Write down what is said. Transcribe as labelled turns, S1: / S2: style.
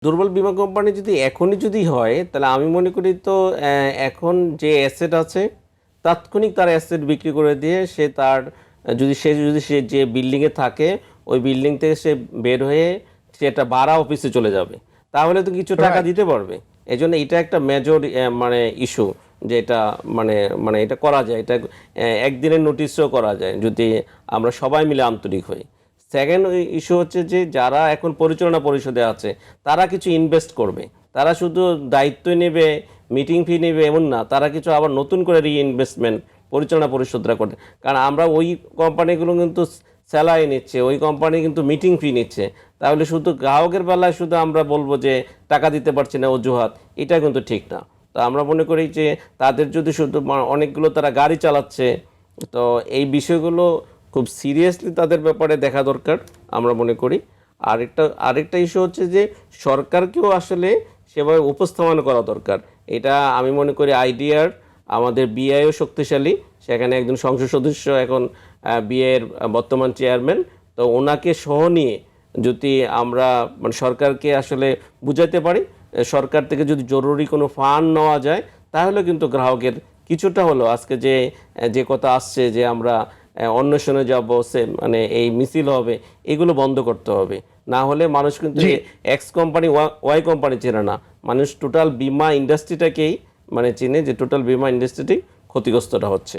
S1: দুর্বল বীমা কোম্পানি যদি এখনই যদি হয় তাহলে আমি মনে করি তো এখন যে অ্যাসেট আছে তাৎক্ষণিক তার অ্যাসেট বিক্রি করে দিয়ে সে তার যদি সে যে বিল্ডিংয়ে থাকে ওই বিল্ডিং থেকে সে বের হয়ে সে একটা ভাড়া অফিসে চলে যাবে, তাহলে তো কিছু টাকা
S2: রাইট।
S1: দিতে পারবে। এই জন্য এটা একটা মেজর মানে ইস্যু, যে এটা মানে মানে এটা করা যায়, এটা একদিনের নোটিশও করা যায় যদি আমরা সবাই মিলে আন্তরিক হই। সেকেন্ড ইস্যু হচ্ছে যে যারা এখন পরিচালনা পরিষদে আছে তারা কিছু ইনভেস্ট করবে, তারা শুধু দায়িত্ব নেবে, মিটিং ফি নেবে এমন না, তারা কিছু আবার নতুন করে রিইনভেস্টমেন্ট পরিচালনা পরিষদরা করে। কারণ আমরা ওই কোম্পানিগুলো কিন্তু স্যালারি নিচ্ছে, ওই কোম্পানি কিন্তু মিটিং ফি নিচ্ছে, তাহলে শুধু গ্রাহকের বেলায় শুধু আমরা বলবো যে টাকা দিতে পারছি না অজুহাত, এটা কিন্তু ঠিক না। তো আমরা মনে করি যে তাদের যদি শুধু অনেকগুলো তারা গাড়ি চালাচ্ছে, তো এই বিষয়গুলো খুব সিরিয়াসলি তাদের ব্যাপারে দেখা দরকার আমরা মনে করি। আরেকটা ইস্যু হচ্ছে যে সরকারকেও আসলে সেভাবে উপস্থাপনা করা দরকার। এটা আমি মনে করি আইডিআর আমাদের বিআইও শক্তিশালী, সেখানে একজন সংসদ সদস্য এখন বিআইয়ের বর্তমান চেয়ারম্যান, তো ওনাকে সহ নিয়ে যদি আমরা মানে সরকারকে আসলে বুঝাইতে পারি, সরকার থেকে যদি জরুরি কোনো ফান্ড নেওয়া যায় তাহলে কিন্তু গ্রাহকের কিছুটা হলো আজকে যে যে কথা আসছে যে আমরা অন্বেষণে যাব, সে মানে এই মিছিল হবে, এগুলো বন্ধ করতে হবে। না হলে মানুষ কিন্তু এক্স কোম্পানি ওয়াই কোম্পানি চেনে না, মানুষ টোটাল বীমা ইন্ডাস্ট্রিটাকেই মানে চেনে যে টোটাল বীমা ইন্ডাস্ট্রিটি ক্ষতিগ্রস্তটা হচ্ছে।